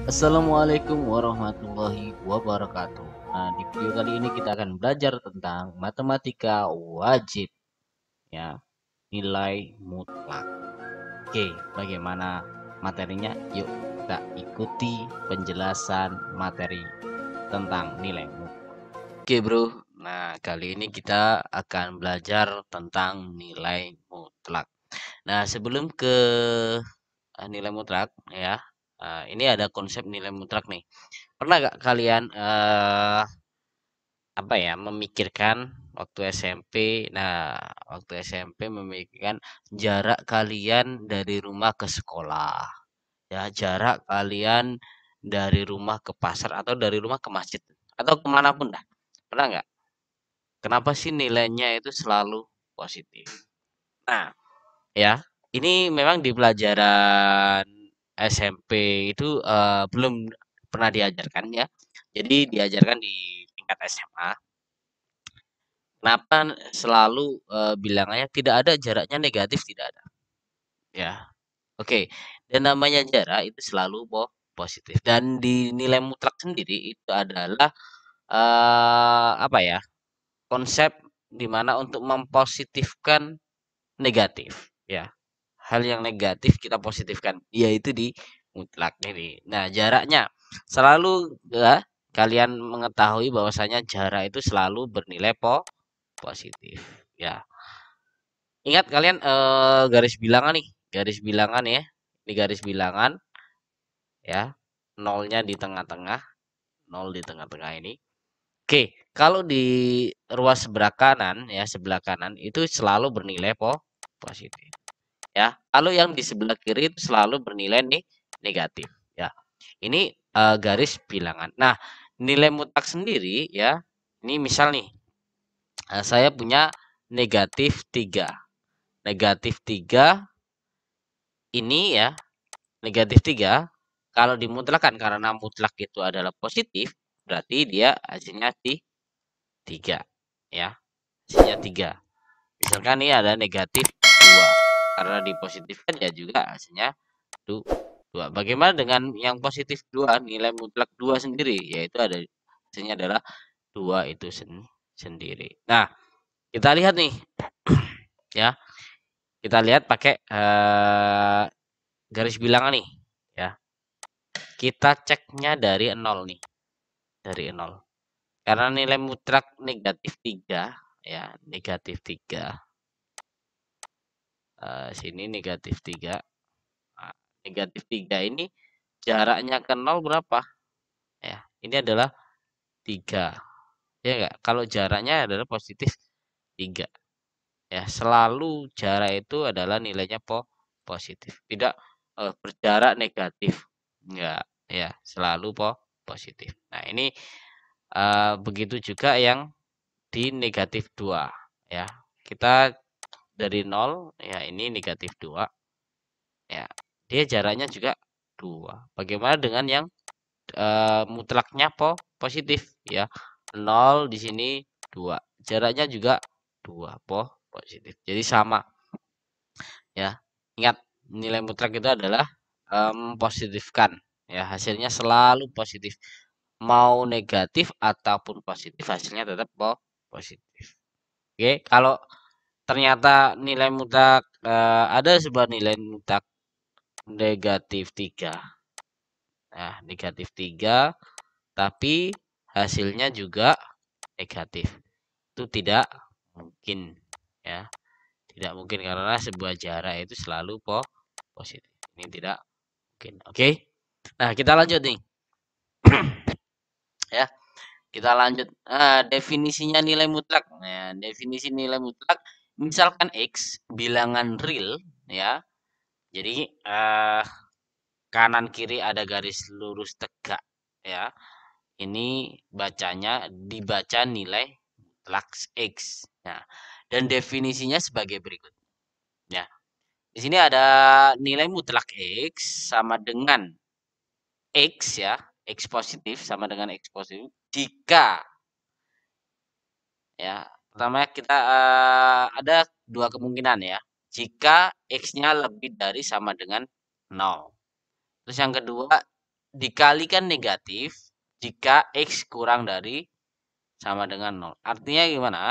Assalamualaikum warahmatullahi wabarakatuh. Nah, di video kali ini kita akan belajar tentang matematika wajib, ya, nilai mutlak. Oke, bagaimana materinya? Yuk kita ikuti penjelasan materi tentang nilai mutlak. Oke, bro. Nah, kali ini kita akan belajar tentang nilai mutlak. Nah, sebelum ke nilai mutlak, ya, ini ada konsep nilai mutlak nih. Pernah gak kalian apa ya memikirkan waktu SMP? Nah, waktu SMP memikirkan jarak kalian dari rumah ke sekolah, ya, jarak kalian dari rumah ke pasar atau dari rumah ke masjid atau kemanapun dah. Pernah nggak? Kenapa sih nilainya itu selalu positif? Nah, ya, ini memang di pelajaran SMP itu belum pernah diajarkan, ya. Jadi diajarkan di tingkat SMA. Kenapa selalu bilangannya tidak ada jaraknya negatif, tidak ada. Ya, oke. Dan namanya jarak itu selalu positif. Dan di nilai mutlak sendiri itu adalah apa ya? Konsep di mana untuk mempositifkan negatif, ya. Hal yang negatif kita positifkan, yaitu di mutlak ini. Nah, jaraknya selalu, ya, kalian mengetahui bahwasanya jarak itu selalu bernilai positif, ya. Ingat kalian garis bilangan nih, garis bilangan ya. Ini garis bilangan, ya. Nolnya di tengah-tengah, nol di tengah-tengah ini. Oke, kalau di ruas sebelah kanan itu selalu bernilai positif. Ya, kalau yang di sebelah kiri itu selalu bernilai negatif, ya. Ini garis bilangan. Nah, nilai mutlak sendiri, ya, ini misal nih, saya punya negatif 3. Negatif 3 ini, ya, negatif 3 kalau dimutlakan karena mutlak itu adalah positif, berarti dia hasilnya 3, ya. Hasilnya 3. Misalkan ini ada negatif 2. Karena dipositifkan ya juga hasilnya 2. Bagaimana dengan yang positif 2, nilai mutlak 2 sendiri, yaitu ada hasilnya adalah 2 itu sendiri. Nah, kita lihat nih, ya. Kita lihat pakai garis bilangan nih, ya. Kita ceknya dari 0 nih, dari 0. Karena nilai mutlak negatif 3, ya, negatif 3. Sini negatif 3. Nah, negatif 3 ini jaraknya ke 0 berapa? Ya, ini adalah 3. Ya enggak? Kalau jaraknya adalah positif 3. Ya, selalu jarak itu adalah nilainya positif. Tidak berjarak negatif. Enggak, ya, selalu positif. Nah, ini begitu juga yang di negatif 2, ya. Kita dari 0, ya, ini negatif 2, ya. Dia jaraknya juga 2. Bagaimana dengan yang mutlaknya positif, ya. 0 di sini 2. Jaraknya juga 2 positif. Jadi sama, ya. Ingat, nilai mutlak itu adalah mempositifkan, ya. Hasilnya selalu positif. Mau negatif ataupun positif, hasilnya tetap positif. Oke, kalau ternyata nilai mutlak ada sebuah nilai mutlak negatif 3. Nah, negatif 3 tapi hasilnya juga negatif. Itu tidak mungkin, ya. Tidak mungkin karena sebuah jarak itu selalu positif. Ini tidak mungkin. Oke. Nah, kita lanjut nih. Ya, kita lanjut. Definisinya nilai mutlak. Nah, definisi nilai mutlak misalkan X bilangan real, ya. Jadi kanan kiri ada garis lurus tegak, ya. Ini dibaca nilai mutlak X. Nah, dan definisinya sebagai berikut. Ya. Di sini ada nilai mutlak X sama dengan X, ya. X positif sama dengan X positif jika, ya, pertama kita ada dua kemungkinan, ya. Jika X-nya lebih dari sama dengan 0. Terus yang kedua, dikalikan negatif jika X kurang dari sama dengan 0. Artinya gimana?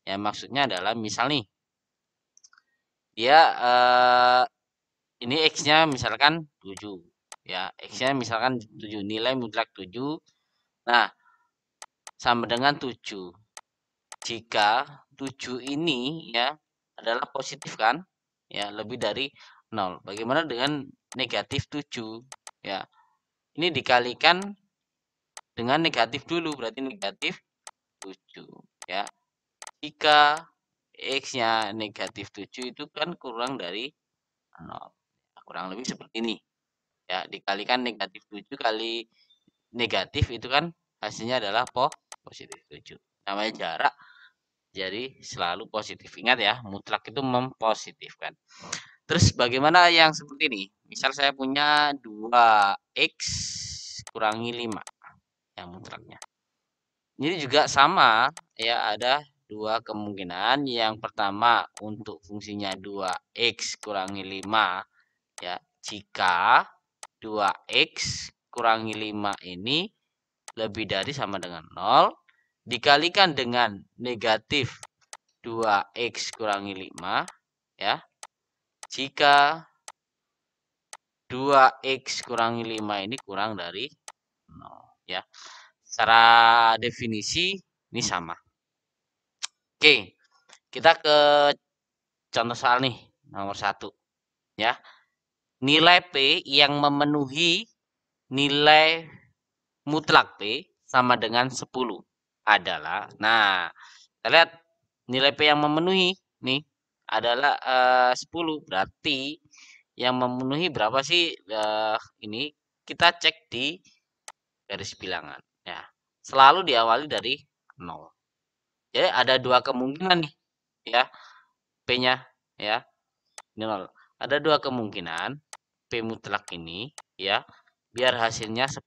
Ya maksudnya adalah misal nih, dia ini X-nya misalkan 7. Ya, X-nya misalkan 7, nilai mutlak 7. Nah, sama dengan 7. Jika 7 ini ya adalah positif kan? Ya, lebih dari 0. Bagaimana dengan negatif 7? Ya, ini dikalikan dengan negatif dulu, berarti negatif 7. Ya, jika X-nya negatif 7 itu kan kurang dari 0. Kurang lebih seperti ini. Ya, dikalikan negatif 7 kali negatif itu kan hasilnya adalah positif 7. Namanya jarak, jadi selalu positif. Ingat ya, mutlak itu mempositifkan. Terus bagaimana yang seperti ini? Misal saya punya 2X kurangi 5 yang mutlaknya. Ini juga sama ya, ada dua kemungkinan. Yang pertama untuk fungsinya 2X kurangi 5 ya, jika 2X kurangi 5 ini lebih dari sama dengan 0 dikalikan dengan negatif 2X kurangi 5 ya. Jika 2X kurangi 5 ini kurang dari 0 ya. Secara definisi ini sama. Oke, kita ke contoh soal nih nomor 1 ya. Nilai P yang memenuhi nilai mutlak P sama dengan 10 adalah, nah kita lihat nilai P yang memenuhi nih adalah 10, berarti yang memenuhi berapa sih? Ini kita cek di garis bilangan ya, selalu diawali dari 0. Jadi ada dua kemungkinan nih ya, P-nya ya 0. Ada dua kemungkinan P mutlak ini ya, biar hasilnya 10.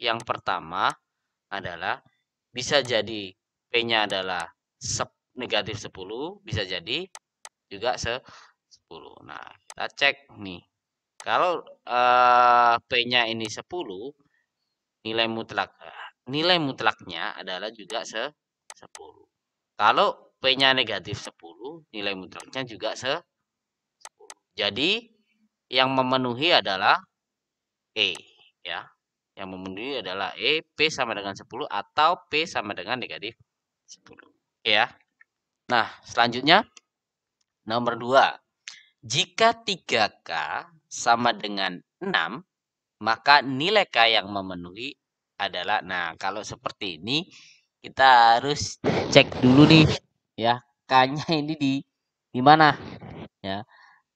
Yang pertama adalah bisa jadi P-nya adalah negatif 10, bisa jadi juga 10. Nah, kita cek nih. Kalau P-nya ini 10, nilai mutlaknya adalah juga 10. Kalau P-nya negatif 10, nilai mutlaknya juga 10. Jadi yang memenuhi adalah E ya. Yang memenuhi adalah E, P sama dengan 10 atau P sama dengan negatif 10. Ya. Nah, selanjutnya nomor 2. Jika 3K sama dengan 6, maka nilai K yang memenuhi adalah, nah kalau seperti ini kita harus cek dulu nih ya, K-nya ini di mana ya?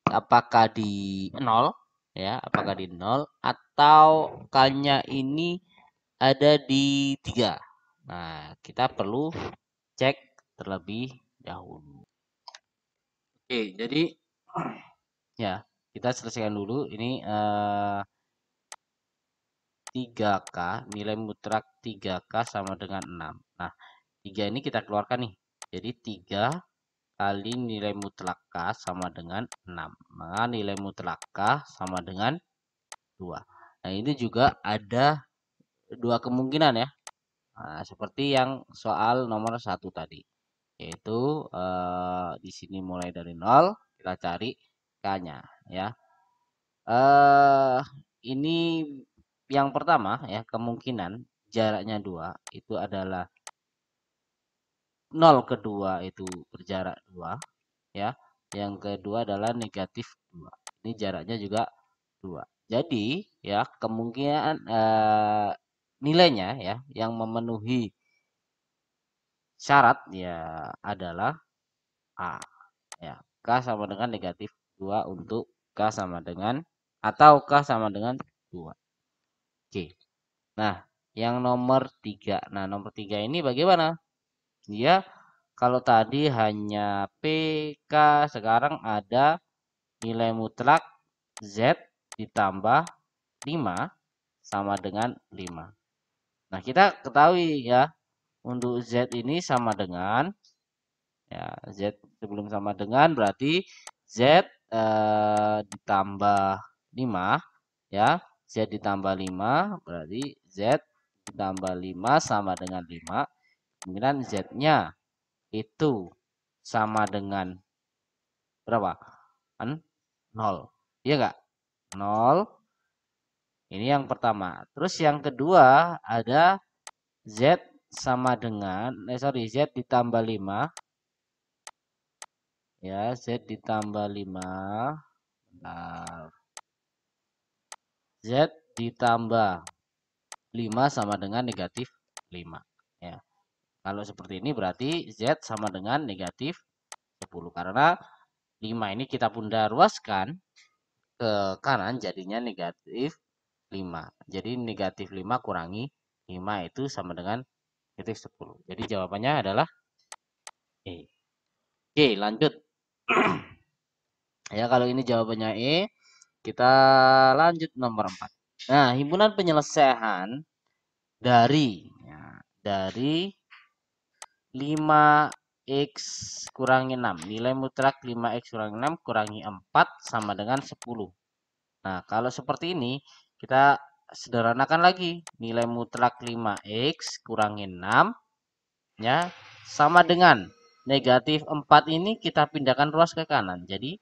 Apakah di 0 ya, apakah di 0 atau K-nya ini ada di 3. Nah, kita perlu cek terlebih dahulu. Oke, jadi ya, kita selesaikan dulu ini 3K, nilai mutlak 3K sama dengan 6. Nah, 3 ini kita keluarkan nih. Jadi 3 kali nilai mutlak K sama dengan 6. Maka nilai mutlak K sama dengan 2. Nah, ini juga ada dua kemungkinan ya. Nah, seperti yang soal nomor 1 tadi. Yaitu di sini mulai dari 0, kita cari K-nya ya. Ini yang pertama ya, kemungkinan jaraknya 2 itu adalah 0 ke 2 itu berjarak 2 ya. Yang kedua adalah negatif 2. Ini jaraknya juga 2. Jadi ya kemungkinan nilainya ya yang memenuhi syarat ya adalah A ya. K sama dengan negatif 2 untuk K sama dengan atau K sama dengan 2. Oke. Nah, yang nomor 3. Nah, nomor 3 ini bagaimana? Dia kalau tadi hanya P, K, sekarang ada nilai mutlak Z ditambah 5 sama dengan 5. Nah, kita ketahui ya, untuk Z ini sama dengan, ya Z sebelum sama dengan berarti Z ditambah 5 ya, Z ditambah 5 berarti Z ditambah 5 sama dengan 5. Kemudian Z-nya itu sama dengan berapa? Kan 0. Iya enggak? 0. Ini yang pertama. Terus yang kedua ada Z sama dengan Z ditambah 5 ya, Z ditambah 5. Nah, Z ditambah 5 sama dengan negatif 5 ya. Kalau seperti ini berarti Z sama dengan negatif 10 karena 5 ini kita bunda ruaskan ke kanan jadinya negatif 5. Jadi negatif 5 kurangi 5 itu sama dengan negatif 10. Jadi jawabannya adalah E. Oke, lanjut. Ya, kalau ini jawabannya E, kita lanjut nomor 4. Nah, himpunan penyelesaian dari 5x kurangi 6. Nilai mutlak 5x kurangi 6 kurangi 4 sama dengan 10. Nah, kalau seperti ini kita sederhanakan lagi. Nilai mutlak 5x kurangi 6 ya sama dengan negatif 4 ini kita pindahkan ruas ke kanan. Jadi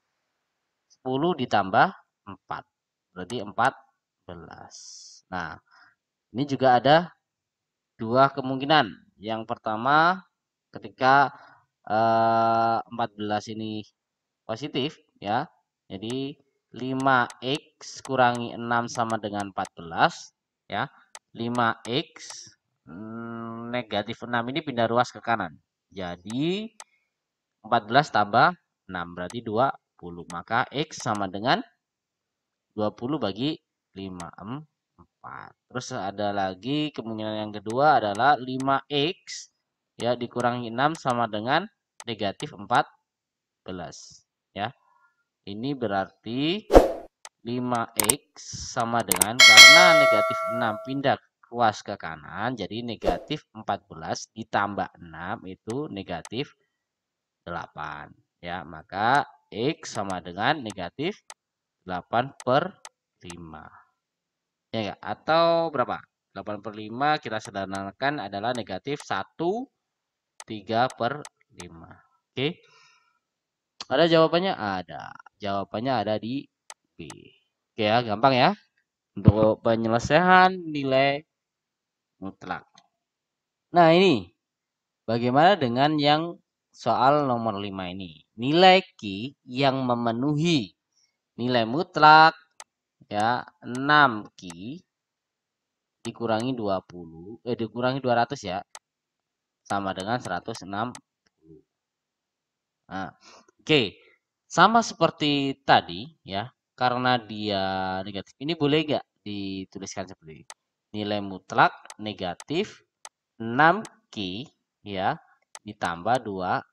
10 ditambah 4. Berarti 14. Nah, ini juga ada dua kemungkinan. Yang pertama ketika 14 ini positif ya. Jadi 5x kurangi 6 sama dengan 14 ya. 5x negatif 6 ini pindah ruas ke kanan. Jadi 14 tambah 6 berarti 20. Maka x sama dengan 20 bagi 5, 4. Terus ada lagi kemungkinan yang kedua adalah 5x ya dikurangi 6 sama dengan negatif 14 ya. Ini berarti 5x sama dengan karena negatif 6 pindah ruas ke kanan jadi negatif 14 ditambah 6 itu negatif 8 ya. Maka x sama dengan negatif 8/5 ya enggak? Atau berapa? 8/5 kita sederhanakan adalah negatif 1/3/5. Oke. Ada jawabannya? Ada. Jawabannya ada di B. Oke ya, gampang ya. Untuk penyelesaian nilai mutlak. Nah, ini bagaimana dengan yang soal nomor 5 ini? Nilai Q yang memenuhi nilai mutlak ya 6Q dikurangi 20 dikurangi 200 ya sama dengan 160. Nah, oke. Sama seperti tadi ya, karena dia negatif. Ini boleh nggak dituliskan seperti ini? Nilai mutlak negatif 6Q ya ditambah 200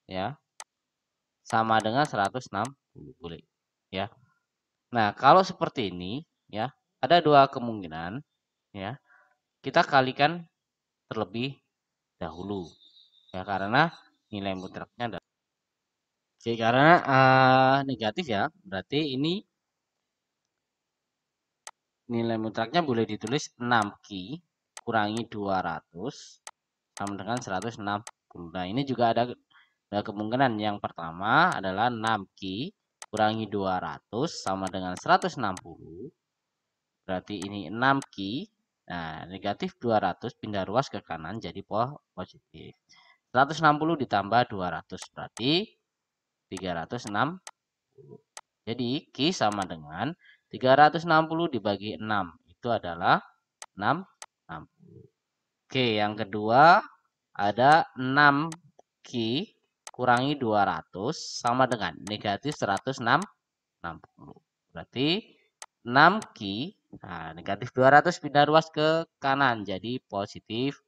ya sama dengan 160 boleh ya. Nah, kalau seperti ini ya, ada dua kemungkinan ya. Kita kalikan terlebih dahulu ya karena nilai mutlaknya adalah oke, karena negatif ya, berarti ini nilai mutlaknya boleh ditulis 6Q kurangi 200 sama dengan 160. Nah, ini juga ada kemungkinan yang pertama adalah 6Q kurangi 200 sama dengan 160. Berarti ini 6Q. Nah, negatif 200 pindah ruas ke kanan jadi positif. 160 ditambah 200 berarti 360. Jadi Q sama dengan 360 dibagi 6. Itu adalah 60. Oke, yang kedua ada 6Q kurangi 200 sama dengan negatif 160. Berarti 6Q, nah negatif 200 pindah ruas ke kanan jadi positif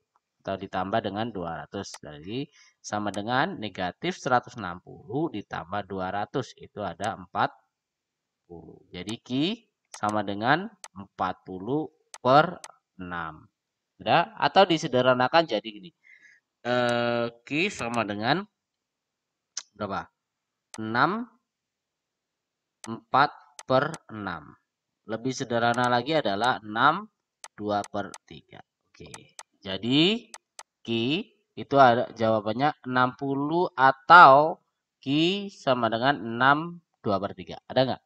atau ditambah dengan 200. Jadi sama dengan negatif 160 ditambah 200 itu ada 40. Jadi Q sama dengan 40/6. Udah? Atau disederhanakan jadi gini. Q sama dengan berapa? 6 4/6. lebih sederhana lagi adalah 6 2/3. Oke. Jadi Ki itu ada jawabannya 60 atau Ki sama dengan 6 2/3. Ada nggak?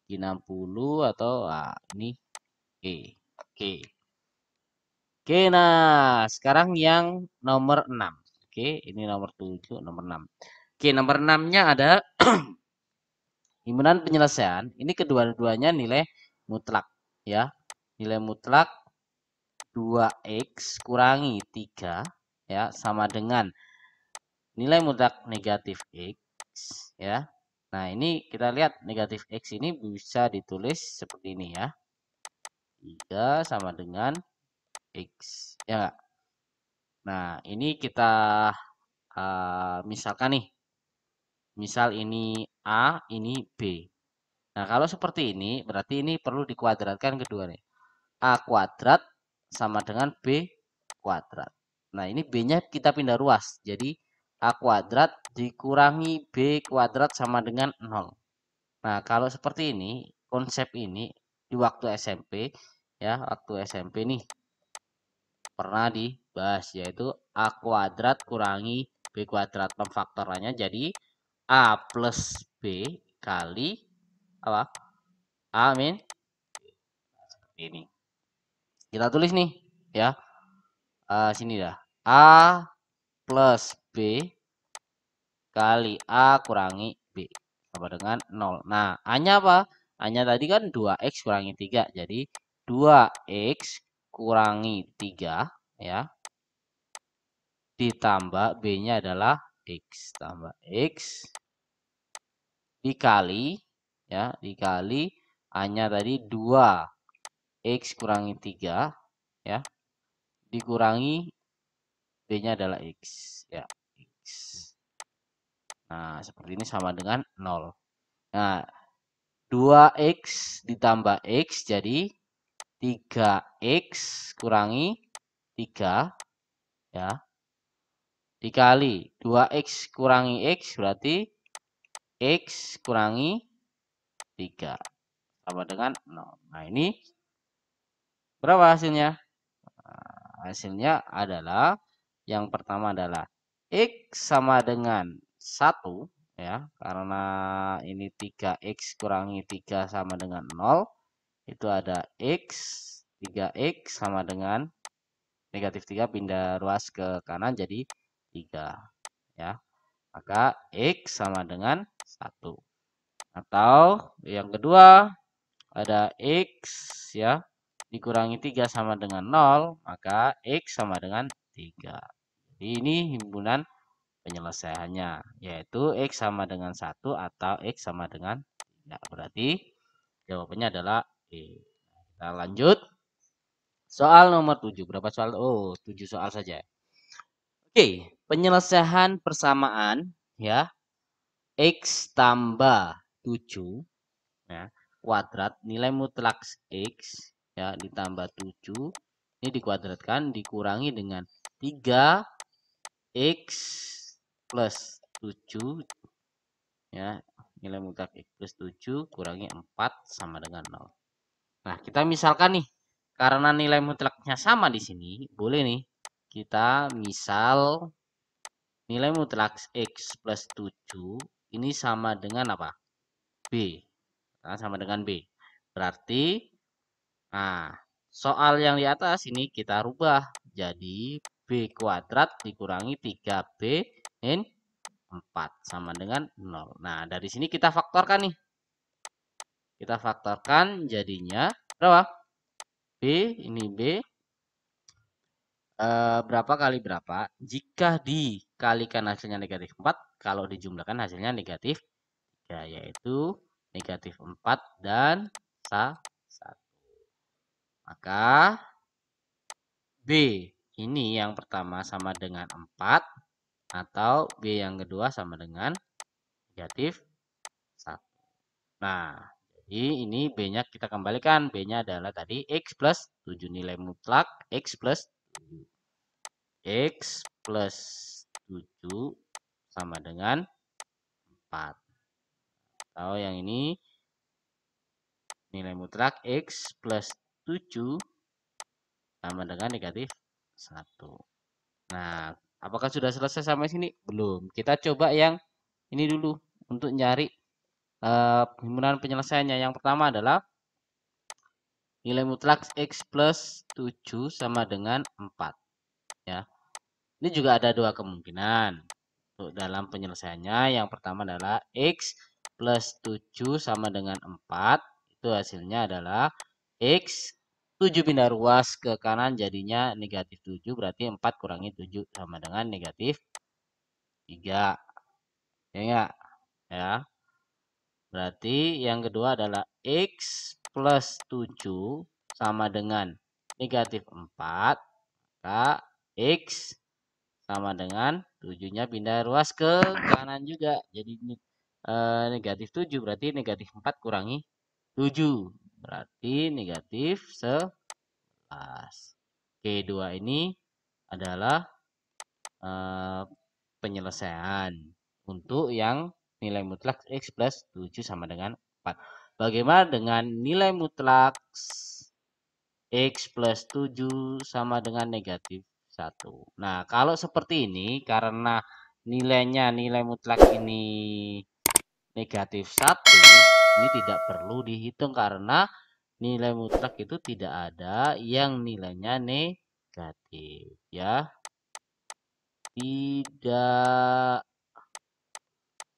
Ki 60 atau ini Ki. Oke. Oke, nah sekarang yang nomor 6. Oke, ini nomor 7, nomor 6. Oke, nomor 6-nya ada himpunan penyelesaian. Ini kedua-duanya nilai mutlak ya. Nilai mutlak 2x kurangi 3 ya sama dengan nilai mutlak negatif x ya. Nah, ini kita lihat negatif x ini bisa ditulis seperti ini ya. 3 sama dengan x ya enggak? Nah, ini kita misalkan nih. Misal ini A, ini B. Nah, kalau seperti ini berarti ini perlu dikuadratkan kedua nih. A kuadrat sama dengan B kuadrat. Nah, ini B-nya kita pindah ruas. Jadi A kuadrat dikurangi B kuadrat sama dengan 0. Nah, kalau seperti ini, konsep ini di waktu SMP ya, waktu SMP nih pernah dibahas yaitu A kuadrat kurangi B kuadrat. Pemfaktorannya jadi A plus B kali apa? A min ini. Kita tulis nih ya. Sini dah. A plus B kali A kurangi B sama dengan 0. Nah, A-nya apa? A-nya tadi kan 2x kurangi 3. Jadi 2x kurangi 3 ya. Ditambah B-nya adalah x tambah x dikali ya, dikali A-nya tadi 2x kurangi 3 ya. Dikurangi B-nya adalah x ya, x. Nah, seperti ini sama dengan 0. Nah, 2x ditambah x jadi 3x kurangi 3 ya. Dikali 2x kurangi x berarti x kurangi 3 sama dengan 0. Nah, ini berapa hasilnya? Nah, hasilnya adalah yang pertama adalah x sama dengan 1 ya, karena ini 3x kurangi 3 sama dengan 0. Itu ada x, 3x sama dengan negatif 3 pindah ruas ke kanan jadi 3 ya. Maka x sama dengan 1. Atau yang kedua ada x ya dikurangi 3 sama dengan 0, maka x sama dengan 3. Jadi ini himpunan penyelesaiannya yaitu x sama dengan 1 atau x sama dengan 3. Berarti jawabannya adalah E. Kita lanjut. Soal nomor 7. Berapa soal? Oh, 7 soal saja. Oke, penyelesaian persamaan ya. X tambah 7 ya, kuadrat nilai mutlak x ya ditambah 7 ini dikuadratkan dikurangi dengan 3x plus 7 ya, nilai mutlak x plus 7 kurangi 4 sama dengan 0. Nah, kita misalkan nih, karena nilai mutlaknya sama di sini, boleh nih kita misal nilai mutlak x plus 7 ini sama dengan apa? B. Nah, sama dengan B. Berarti, nah, soal yang di atas ini kita rubah. Jadi, B kuadrat dikurangi 3B min 4 sama dengan 0. Nah, dari sini kita faktorkan nih. Kita faktorkan jadinya berapa? B, ini B. Berapa kali berapa? Jika dikalikan hasilnya negatif 4, kalau dijumlahkan hasilnya negatif 3, yaitu negatif 4 dan 1. Maka B ini yang pertama sama dengan 4 atau B yang kedua sama dengan negatif 1. Nah, jadi ini B-nya kita kembalikan. B-nya adalah tadi X plus 7 nilai mutlak X plus 7. X plus 7 sama dengan 4. Atau yang ini nilai mutlak X plus 7 sama dengan negatif 1. Nah, apakah sudah selesai sampai sini? Belum. Kita coba yang ini dulu untuk nyari himpunan penyelesaiannya. Yang pertama adalah nilai mutlak X plus 7 sama dengan 4. Ya. Ini juga ada dua kemungkinan untuk dalam penyelesaiannya. Yang pertama adalah X plus 7 sama dengan 4. Itu hasilnya adalah X 7 pindah ruas ke kanan jadinya negatif 7. Berarti 4 kurangi 7 sama dengan negatif 3. Ya enggak? Ya. Berarti yang kedua adalah X plus 7 sama dengan negatif 4. Maka X sama dengan 7-nya pindah ruas ke kanan juga. Jadi negatif 7 berarti negatif 4 kurangi 7. Berarti negatif 11. Oke, 2 ini adalah penyelesaian untuk yang nilai mutlak X plus 7 sama dengan 4. Bagaimana dengan nilai mutlak X plus 7 sama dengan negatif 1. Nah, kalau seperti ini karena nilai mutlak ini negatif 1, ini tidak perlu dihitung karena nilai mutlak itu tidak ada yang nilainya negatif, ya. Tidak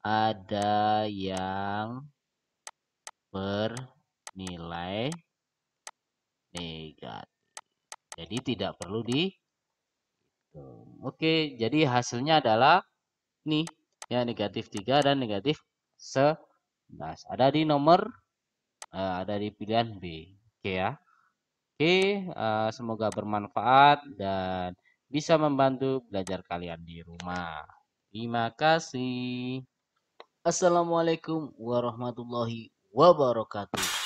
ada yang bernilai negatif. Jadi tidak perlu dihitung. Oke, jadi hasilnya adalah nih ya negatif 3 dan negatif 11. Ada di nomor ada di pilihan B. Oke ya. Oke, semoga bermanfaat dan bisa membantu belajar kalian di rumah. Terima kasih. Assalamualaikum warahmatullahi wabarakatuh.